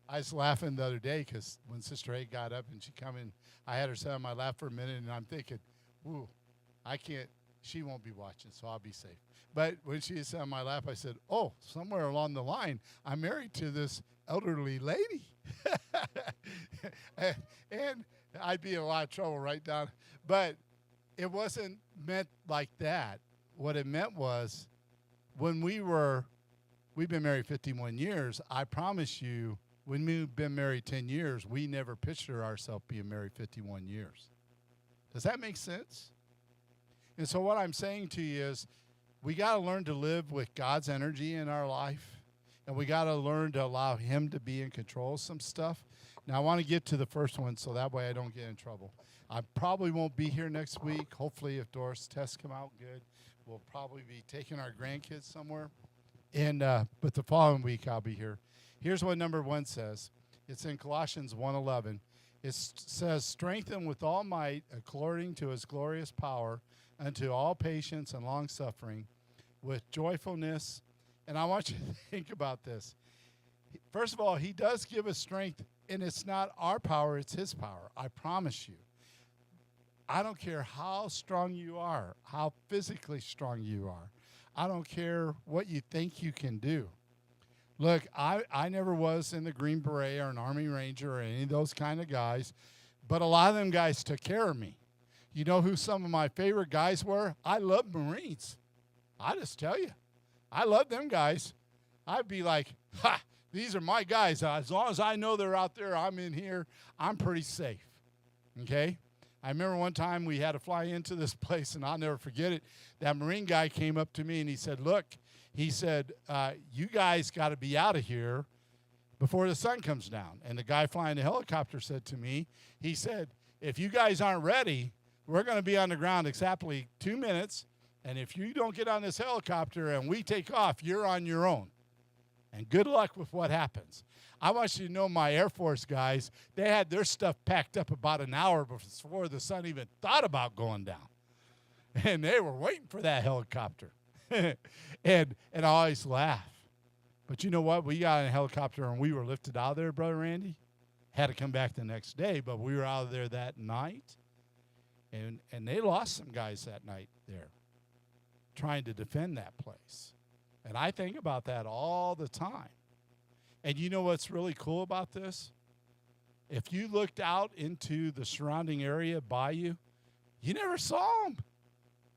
I was laughing the other day because when Sister A got up and she come in, I had her sit on my lap for a minute, and I'm thinking, ooh, I can't, she won't be watching, so I'll be safe. But when she sat on my lap, I said, oh, somewhere along the line, I'm married to this elderly lady. and I'd be in a lot of trouble right down. But it wasn't meant like that. What it meant was when we've been married 51 years, I promise you, when we've been married 10 years, we never pictured ourselves being married 51 years. Does that make sense? And so what I'm saying to you is we got to learn to live with God's energy in our life, and we got to learn to allow him to be in control of some stuff. Now, I want to get to the first one so that way I don't get in trouble. I probably won't be here next week. Hopefully, if Doris' tests come out good, we'll probably be taking our grandkids somewhere. And but the following week, I'll be here. Here's what number 1 says. It's in Colossians 1:11. It says, strengthen with all might according to his glorious power unto all patience and long-suffering with joyfulness. And I want you to think about this. First of all, he does give us strength, and it's not our power, it's his power. I promise you. I don't care how strong you are, how physically strong you are. I don't care what you think you can do. Look, I never was in the Green Beret or an Army Ranger or any of those kind of guys, but a lot of them guys took care of me. You know who some of my favorite guys were? I love Marines. I just tell you. I love them guys. I'd be like, ha, these are my guys. As long as I know they're out there, I'm in here, I'm pretty safe. Okay? I remember one time we had to fly into this place, and I'll never forget it. That Marine guy came up to me, and he said, look, he said, you guys got to be out of here before the sun comes down. And the guy flying the helicopter said to me, he said, if you guys aren't ready, we're going to be on the ground exactly 2 minutes, and if you don't get on this helicopter and we take off, you're on your own. And good luck with what happens. I want you to know my Air Force guys, they had their stuff packed up about an hour before the sun even thought about going down. And they were waiting for that helicopter. and I always laugh. But you know what? We got in a helicopter and we were lifted out of there, Brother Randy. Had to come back the next day, but we were out of there that night. And they lost some guys that night there trying to defend that place. And I think about that all the time. And you know what's really cool about this? If you looked out into the surrounding area by you, you never saw them.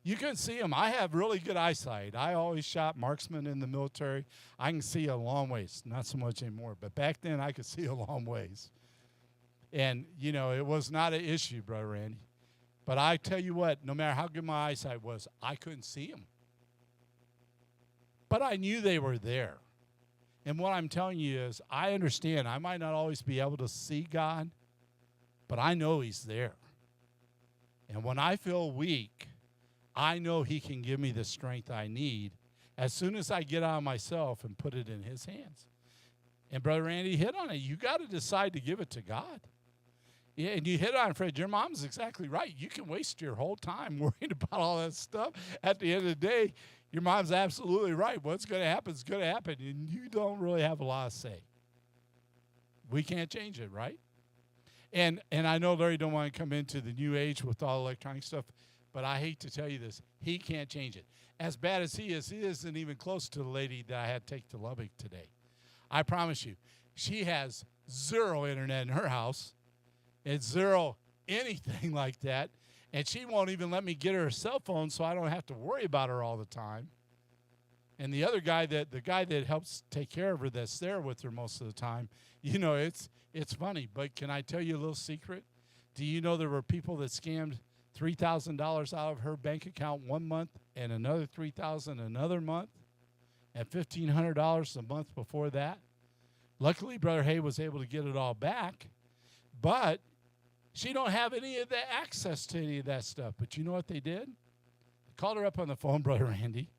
You couldn't see them. I have really good eyesight. I always shot marksman in the military. I can see a long ways. Not so much anymore. But back then, I could see a long ways. And, you know, it was not an issue, Brother Randy. But I tell you what, no matter how good my eyesight was, I couldn't see them. But I knew they were there. And what I'm telling you is, I understand I might not always be able to see God, but I know he's there. And when I feel weak, I know he can give me the strength I need as soon as I get out of myself and put it in his hands. And Brother Randy hit on it. You got to decide to give it to God. Yeah, and you hit on it, Fred. Your mom's exactly right. You can waste your whole time worrying about all that stuff. At the end of the day, your mom's absolutely right. What's going to happen is going to happen, and you don't really have a lot of say. We can't change it, right? And I know Larry don't want to come into the new age with all electronic stuff, but I hate to tell you this. He can't change it. As bad as he isn't even close to the lady that I had to take to Lubbock today. I promise you, she has zero internet in her house. It's zero anything like that. And she won't even let me get her a cell phone so I don't have to worry about her all the time. And the other guy, the guy that helps take care of her that's there with her most of the time, you know, it's funny. But can I tell you a little secret? Do you know there were people that scammed $3,000 out of her bank account one month and another $3,000 another month and $1,500 a month before that? Luckily, Brother Hay was able to get it all back, but she don't have any of the access to any of that stuff. But you know what they did? They called her up on the phone, Brother Randy,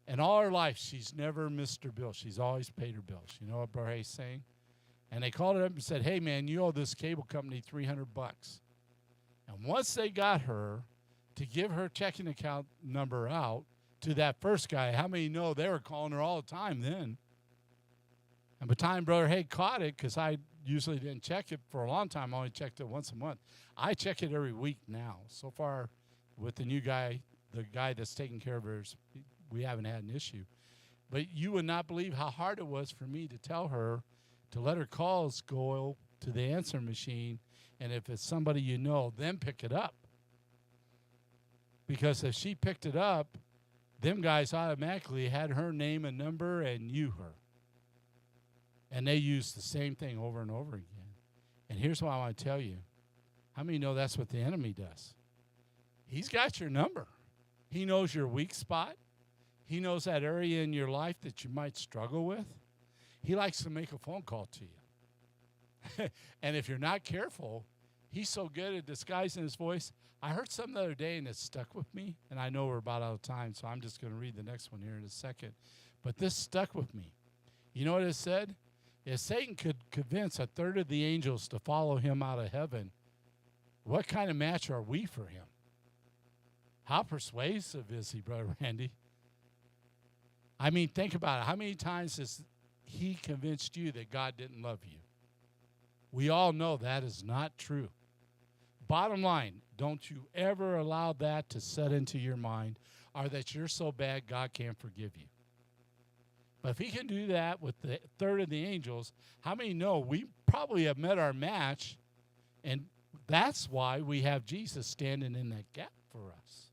and all her life she's never missed her bill. She's always paid her bills. You know what Brother Hay's saying? And they called her up and said, hey, man, you owe this cable company $300. And once they got her to give her checking account number out to that first guy, how many know they were calling her all the time then? And by the time Brother Hay caught it, because I usually didn't check it for a long time, I only checked it once a month. I check it every week now. So far, with the new guy, the guy that's taking care of hers, we haven't had an issue. But you would not believe how hard it was for me to tell her to let her calls go to the answer machine, and if it's somebody you know, then pick it up. Because if she picked it up, them guys automatically had her name and number and knew her. And they used the same thing over and over again. And here's what I want to tell you. How many know that's what the enemy does? He's got your number. He knows your weak spot. He knows that area in your life that you might struggle with. He likes to make a phone call to you. And if you're not careful, he's so good at disguising his voice. I heard something the other day, and it stuck with me. And I know we're about out of time, so I'm just going to read the next one here in a second. But this stuck with me. You know what it said? If Satan could convince a third of the angels to follow him out of heaven, what kind of match are we for him? How persuasive is he, Brother Randy? I mean, think about it. How many times has he convinced you that God didn't love you? We all know that is not true. Bottom line, don't you ever allow that to set into your mind, or that you're so bad God can't forgive you. But if he can do that with the third of the angels, how many know we probably have met our match, and that's why we have Jesus standing in that gap for us.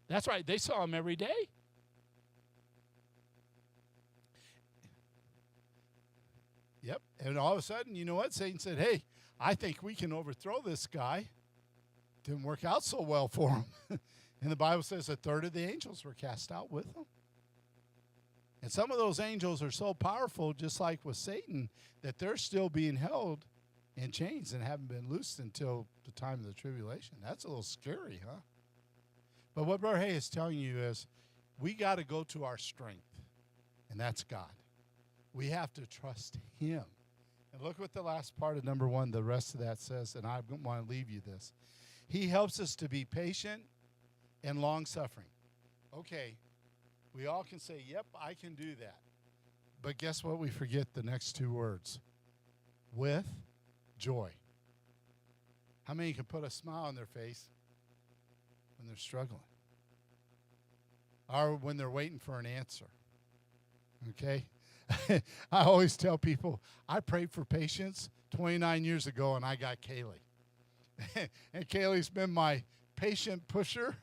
That's right. They saw him every day. Yep. And all of a sudden, you know what? Satan said, hey, I think we can overthrow this guy. Didn't work out so well for him. And the Bible says a third of the angels were cast out with him. And some of those angels are so powerful, just like with Satan, that they're still being held in chains and haven't been loosed until the time of the tribulation. That's a little scary, huh? But what Brother Hay is telling you is we got to go to our strength, and that's God. We have to trust him. And look what the last part of number 1, the rest of that says, and I want to leave you this. He helps us to be patient and long-suffering. Okay, we all can say, yep, I can do that. But guess what? We forget the next 2 words. With joy. How many can put a smile on their face when they're struggling? Or when they're waiting for an answer. Okay? I always tell people, I prayed for patience 29 years ago, and I got Kaylee. And Kaylee's been my patient pusher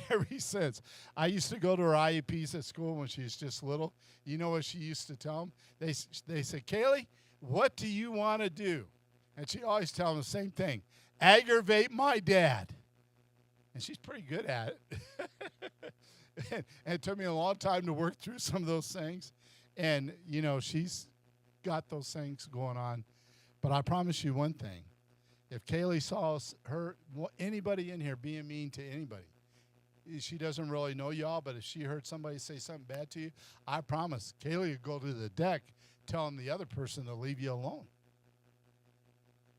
ever since. I used to go to her IEPs at school when she was just little. You know what she used to tell them? They said, Kaylee, what do you want to do? And she always tell them the same thing. Aggravate my dad. And she's pretty good at it. And it took me a long time to work through some of those things. And, you know, she's got those things going on. But I promise you one thing. If Kaylee saw anybody in here being mean to anybody, she doesn't really know y'all, but if she heard somebody say something bad to you, I promise Kaylee would go to the deck telling the other person to leave you alone.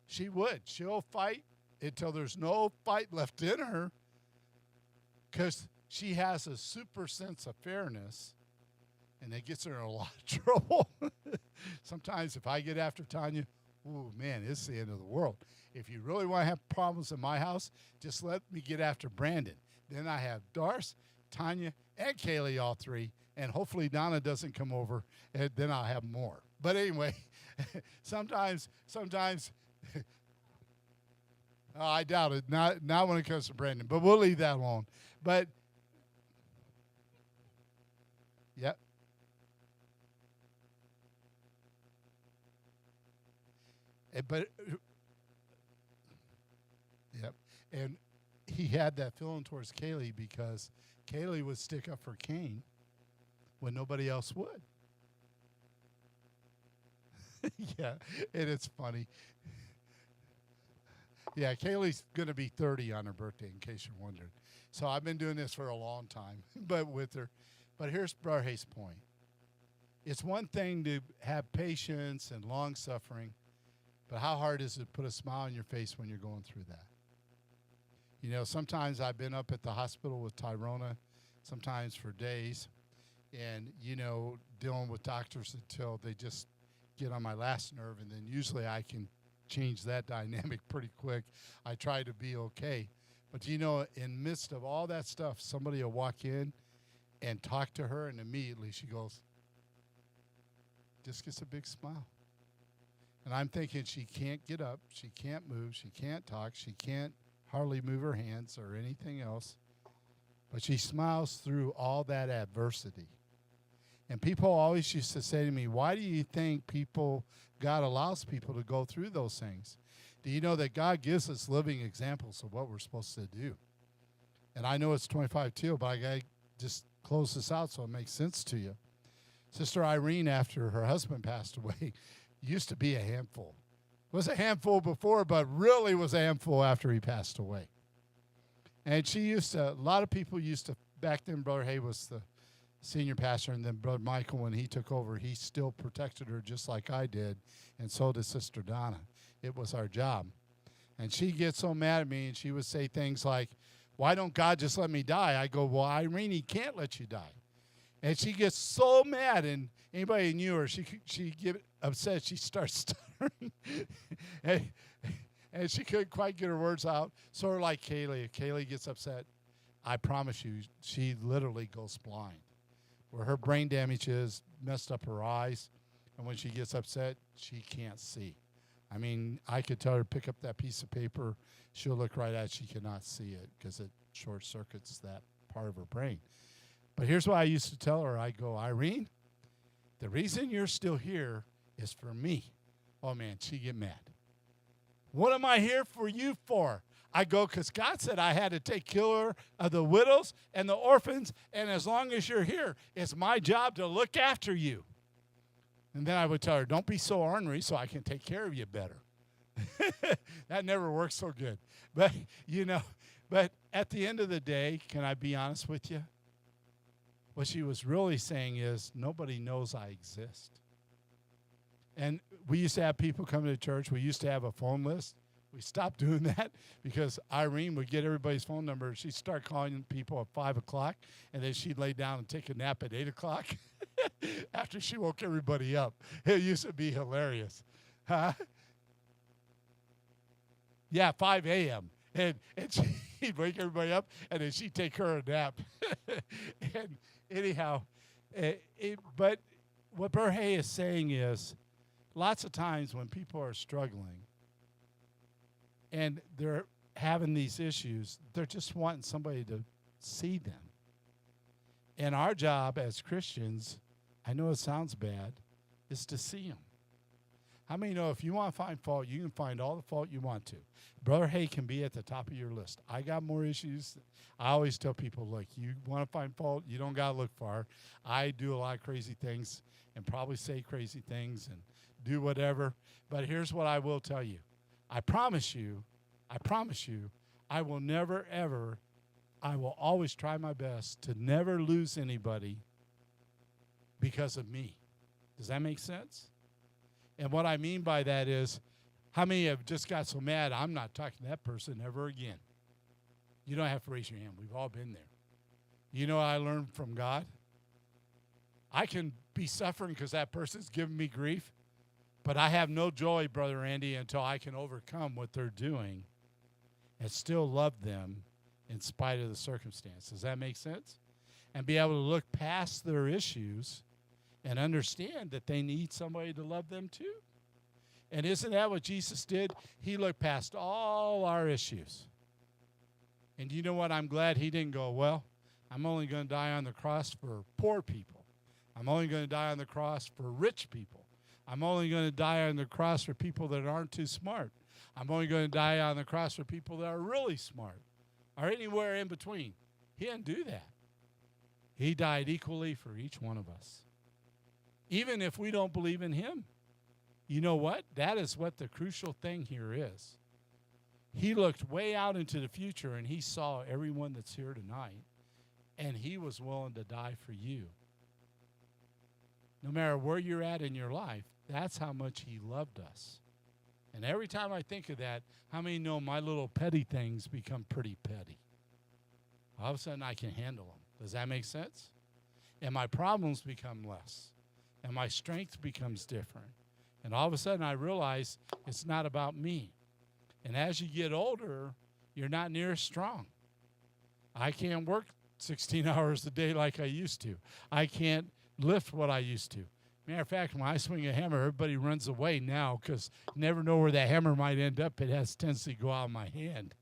She would. She'll fight until there's no fight left in her, because she has a super sense of fairness, and it gets her in a lot of trouble. Sometimes if I get after Tanya, ooh, man, it's the end of the world. If you really want to have problems in my house, just let me get after Brandon. Then I have Darce, Tanya, and Kaylee, all 3, and hopefully Donna doesn't come over, and then I'll have more. But anyway, sometimes, I doubt it. Not when it comes to Brandon, but we'll leave that alone. But, yep. Yep. And he had that feeling towards Kaylee because Kaylee would stick up for Cain when nobody else would. Yeah, and it's funny. Yeah, Kaylee's going to be 30 on her birthday, in case you're wondering. So I've been doing this for a long time, but with her. But here's Brother Hay's point. It's one thing to have patience and long-suffering, but how hard is it to put a smile on your face when you're going through that? You know, sometimes I've been up at the hospital with Tyrona, sometimes for days, and, dealing with doctors until they just get on my last nerve. And then usually I can change that dynamic pretty quick. I try to be okay. But, in midst of all that stuff, somebody will walk in and talk to her, and immediately she goes, just gets a big smile. And I'm thinking she can't get up, she can't move, she can't talk, she can't hardly move her hands or anything else. But she smiles through all that adversity. And people always used to say to me, why do you think God allows people to go through those things? Do you know that God gives us living examples of what we're supposed to do? And I know it's 25 till, but I got to just close this out so it makes sense to you. Sister Irene, after her husband passed away, used to be a handful. Was a handful before, but really was a handful after he passed away. And a lot of people used to, back then Brother Hay was the senior pastor, and then Brother Michael, when he took over, he still protected her just like I did, and so did Sister Donna. It was our job. And she'd get so mad at me, and she would say things like, why don't God just let me die? I go, well, Irene, he can't let you die. And she gets so mad, and anybody who knew her, she get upset. She starts stuttering, and she couldn't quite get her words out. Sort of like Kaylee. If Kaylee gets upset, I promise you, she literally goes blind. Where her brain damage is, messed up her eyes, and when she gets upset, she can't see. I mean, I could tell her to pick up that piece of paper. She'll look right at it. She cannot see it because it short circuits that part of her brain. But here's what I used to tell her. I go, Irene, the reason you're still here is for me. Oh, man, she'd get mad. What am I here for you for? I go, because God said I had to take care of the widows and the orphans, and as long as you're here, it's my job to look after you. And then I would tell her, don't be so ornery so I can take care of you better. That never works so good. But, but at the end of the day, can I be honest with you? What she was really saying is, nobody knows I exist. And we used to have people come to church. We used to have a phone list. We stopped doing that because Irene would get everybody's phone number. She'd start calling people at 5 o'clock, and then she'd lay down and take a nap at 8 o'clock after she woke everybody up. It used to be hilarious. Huh? Yeah, 5 a.m. And she'd wake everybody up, and then she'd take her a nap. And anyhow, but what Brother Hay is saying is, lots of times when people are struggling and they're having these issues, they're just wanting somebody to see them. And our job as Christians, I know it sounds bad, is to see them. How many know if you want to find fault, you can find all the fault you want to? Brother Hay can be at the top of your list. I got more issues. I always tell people, look, you want to find fault, you don't got to look far. I do a lot of crazy things and probably say crazy things and do whatever. But here's what I will tell you. I promise you, I will never, ever, I will always try my best to never lose anybody because of me. Does that make sense? And what I mean by that is, how many have just got so mad, I'm not talking to that person ever again? You don't have to raise your hand. We've all been there. You know what I learned from God? I can be suffering because that person's giving me grief, but I have no joy, Brother Andy, until I can overcome what they're doing and still love them in spite of the circumstance. Does that make sense? And be able to look past their issues and understand that they need somebody to love them too. And isn't that what Jesus did? He looked past all our issues. And you know what? I'm glad he didn't go, well, I'm only going to die on the cross for poor people. I'm only going to die on the cross for rich people. I'm only going to die on the cross for people that aren't too smart. I'm only going to die on the cross for people that are really smart or anywhere in between. He didn't do that. He died equally for each one of us. Even if we don't believe in him. You know what? That is what the crucial thing here is. He looked way out into the future, and he saw everyone that's here tonight, and he was willing to die for you. No matter where you're at in your life, that's how much he loved us. And every time I think of that, how many know my little petty things become pretty petty? All of a sudden, I can handle them. Does that make sense? and my problems become less, and my strength becomes different. And all of a sudden I realize it's not about me. And as you get older, you're not near as strong. I can't work 16 hours a day like I used to. I can't lift what I used to. Matter of fact, when I swing a hammer, everybody runs away now because you never know where that hammer might end up. It has a tendency to go out of my hand.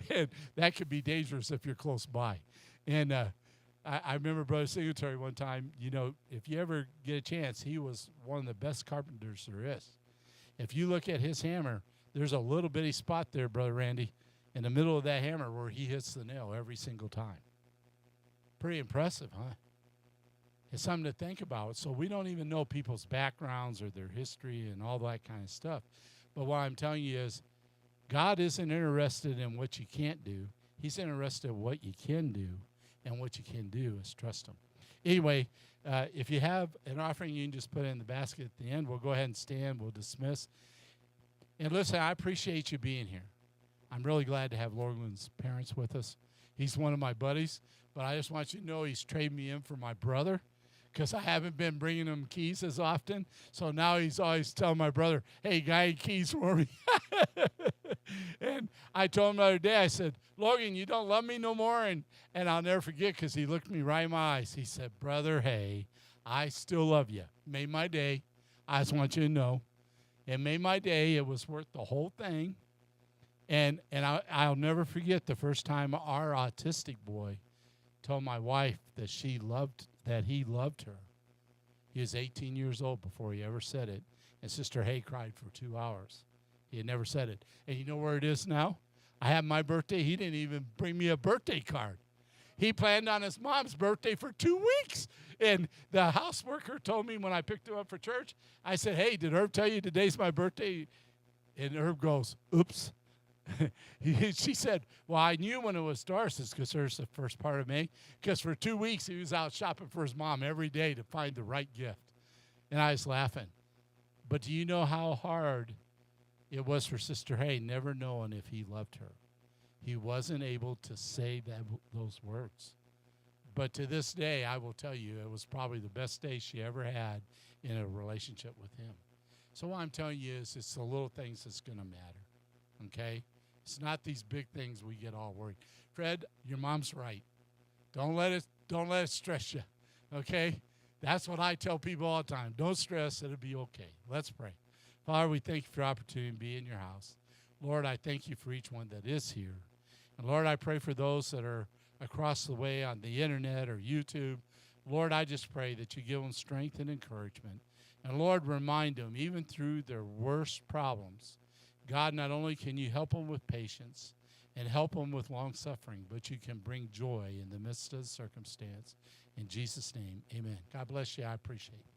And that could be dangerous if you're close by. And I remember Brother Singletary one time, if you ever get a chance, he was one of the best carpenters there is. If you look at his hammer, there's a little bitty spot there, Brother Randy, in the middle of that hammer where he hits the nail every single time. Pretty impressive, huh? It's something to think about. So we don't even know people's backgrounds or their history and all that kind of stuff. But what I'm telling you is God isn't interested in what you can't do. He's interested in what you can do, and what you can do is trust him. Anyway, if you have an offering, you can just put it in the basket at the end. We'll go ahead and stand. We'll dismiss. And listen, I appreciate you being here. I'm really glad to have Logan's parents with us. He's one of my buddies, but I just want you to know he's traded me in for my brother because I haven't been bringing him keys as often. So now he's always telling my brother, hey, guy, keys for me. And I told him the other day, I said, Logan, you don't love me no more? And I'll never forget because he looked me right in my eyes. He said, Brother, hey, I still love you. Made my day. I just want you to know. It made my day. It was worth the whole thing. And I'll never forget the first time our autistic boy told my wife that he loved her. He was 18 years old before he ever said it. And Sister Hay cried for 2 hours. He had never said it. And you know where it is now? I have my birthday. He didn't even bring me a birthday card. He planned on his mom's birthday for 2 weeks. And the house worker told me when I picked him up for church, I said, hey, did Herb tell you today's my birthday? And Herb goes, oops. She said, well, I knew when it was Doris's because there's the first part of May, because for 2 weeks he was out shopping for his mom every day to find the right gift. And I was laughing. But do you know how hard it was for Sister Hay, never knowing if he loved her? He wasn't able to say those words. But to this day, I will tell you, it was probably the best day she ever had in a relationship with him. So what I'm telling you is it's the little things that's going to matter, okay? It's not these big things we get all worried. Fred, your mom's right. Don't let it stress you, okay? That's what I tell people all the time. Don't stress. It'll be okay. Let's pray. Father, we thank you for the opportunity to be in your house. Lord, I thank you for each one that is here. And Lord, I pray for those that are across the way on the internet or YouTube. Lord, I just pray that you give them strength and encouragement. And Lord, remind them, even through their worst problems, God, not only can you help them with patience and help them with long suffering, but you can bring joy in the midst of the circumstance. In Jesus' name, amen. God bless you. I appreciate it.